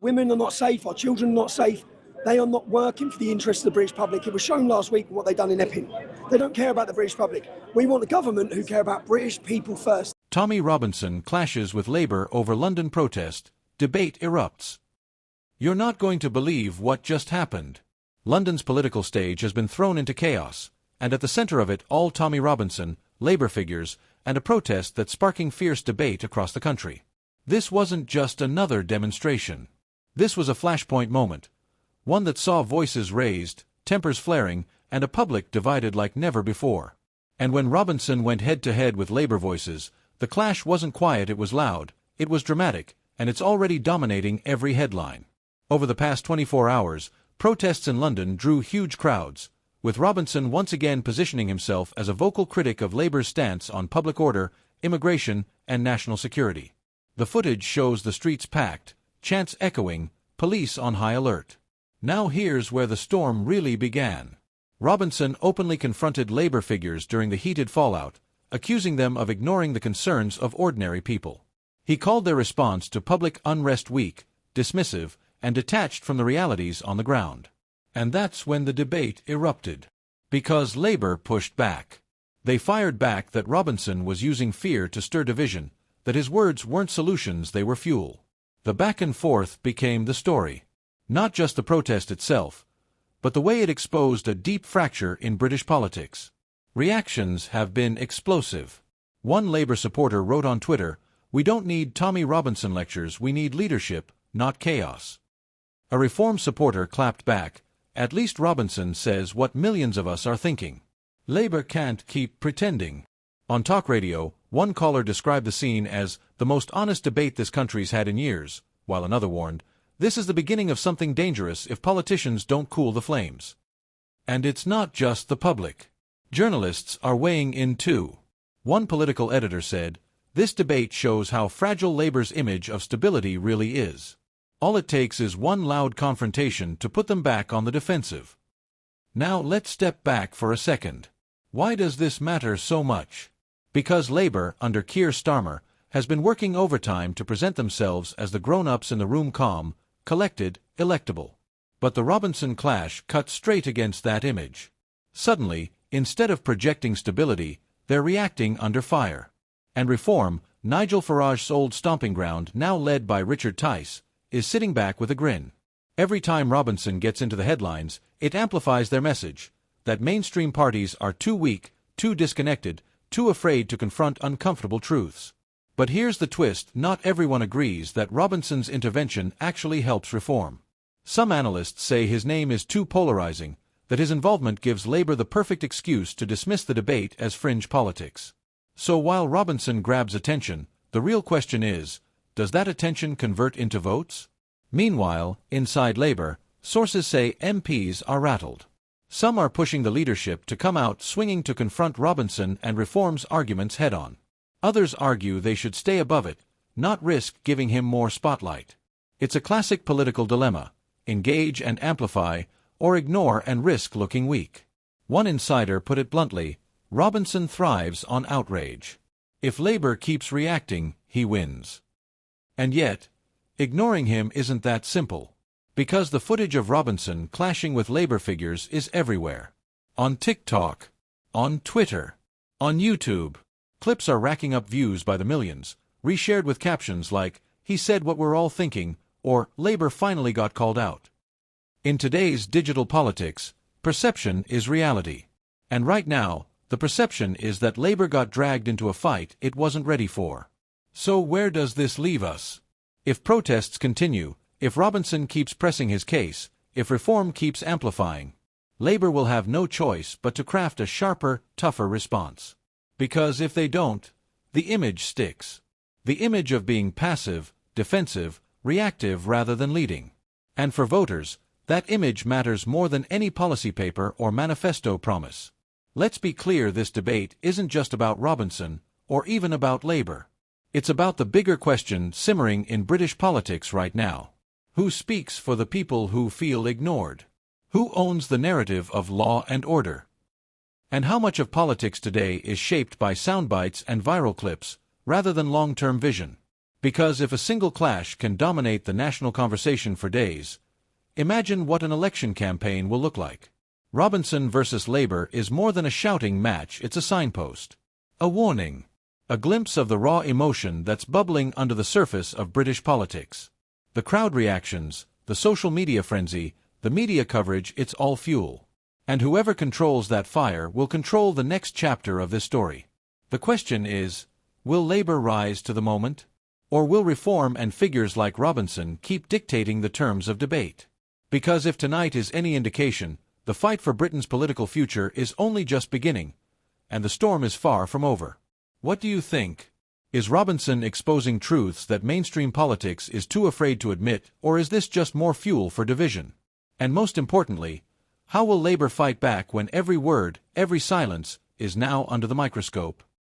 women are not safe, our children are not safe. They are not working for the interests of the British public. It was shown last week what they've done in Epping. They don't care about the British public. We want a government who care about British people first. Tommy Robinson clashes with Labour over London protest. Debate erupts. You're not going to believe what just happened. London's political stage has been thrown into chaos, and at the centre of it all Tommy Robinson, Labour figures, and a protest that's sparking fierce debate across the country. This wasn't just another demonstration. This was a flashpoint moment. One that saw voices raised, tempers flaring, and a public divided like never before. And when Robinson went head-to-head with Labour voices, the clash wasn't quiet, it was loud, it was dramatic, and it's already dominating every headline. Over the past 24 hours, protests in London drew huge crowds, with Robinson once again positioning himself as a vocal critic of Labour's stance on public order, immigration, and national security. The footage shows the streets packed, chants echoing, police on high alert. Now here's where the storm really began. Robinson openly confronted Labour figures during the heated fallout, accusing them of ignoring the concerns of ordinary people. He called their response to public unrest weak, dismissive, and detached from the realities on the ground. And that's when the debate erupted. Because Labour pushed back. They fired back that Robinson was using fear to stir division, that his words weren't solutions, they were fuel. The back and forth became the story. Not just the protest itself, but the way it exposed a deep fracture in British politics. Reactions have been explosive. One Labour supporter wrote on Twitter, "We don't need Tommy Robinson lectures, we need leadership, not chaos." A Reform supporter clapped back, "At least Robinson says what millions of us are thinking. Labour can't keep pretending." On talk radio, one caller described the scene as the most honest debate this country's had in years, while another warned, "This is the beginning of something dangerous if politicians don't cool the flames." And it's not just the public. Journalists are weighing in too. One political editor said, "This debate shows how fragile Labour's image of stability really is. All it takes is one loud confrontation to put them back on the defensive." Now let's step back for a second. Why does this matter so much? Because Labour, under Keir Starmer, has been working overtime to present themselves as the grown-ups in the room, calm, collected, electable. But the Robinson clash cut straight against that image. Suddenly, instead of projecting stability, they're reacting under fire. And Reform, Nigel Farage's old stomping ground, now led by Richard Tice, is sitting back with a grin. Every time Robinson gets into the headlines, it amplifies their message, that mainstream parties are too weak, too disconnected, too afraid to confront uncomfortable truths. But here's the twist, not everyone agrees that Robinson's intervention actually helps reform. Some analysts say his name is too polarizing, that his involvement gives Labour the perfect excuse to dismiss the debate as fringe politics. So while Robinson grabs attention, the real question is, does that attention convert into votes? Meanwhile, inside Labour, sources say MPs are rattled. Some are pushing the leadership to come out swinging to confront Robinson and Reform's arguments head-on. Others argue they should stay above it, not risk giving him more spotlight. It's a classic political dilemma: engage and amplify, or ignore and risk looking weak. One insider put it bluntly, Robinson thrives on outrage. If Labour keeps reacting, he wins. And yet, ignoring him isn't that simple. Because the footage of Robinson clashing with Labour figures is everywhere. On TikTok, on Twitter, on YouTube. Clips are racking up views by the millions, reshared with captions like, "He said what we're all thinking," or "Labour finally got called out." In today's digital politics, perception is reality. And right now, the perception is that Labour got dragged into a fight it wasn't ready for. So where does this leave us? If protests continue, if Robinson keeps pressing his case, if Reform keeps amplifying, Labour will have no choice but to craft a sharper, tougher response. Because if they don't, the image sticks. The image of being passive, defensive, reactive rather than leading. And for voters, that image matters more than any policy paper or manifesto promise. Let's be clear, this debate isn't just about Robinson, or even about Labour. It's about the bigger question simmering in British politics right now. Who speaks for the people who feel ignored? Who owns the narrative of law and order? And how much of politics today is shaped by soundbites and viral clips, rather than long-term vision? Because if a single clash can dominate the national conversation for days, imagine what an election campaign will look like. Robinson versus Labour is more than a shouting match, it's a signpost. A warning. A glimpse of the raw emotion that's bubbling under the surface of British politics. The crowd reactions, the social media frenzy, the media coverage, it's all fuel. And whoever controls that fire will control the next chapter of this story. The question is, will Labour rise to the moment? Or will reform and figures like Robinson keep dictating the terms of debate? Because if tonight is any indication, the fight for Britain's political future is only just beginning, and the storm is far from over. What do you think? Is Robinson exposing truths that mainstream politics is too afraid to admit, or is this just more fuel for division? And most importantly, how will Labour fight back when every word, every silence, is now under the microscope?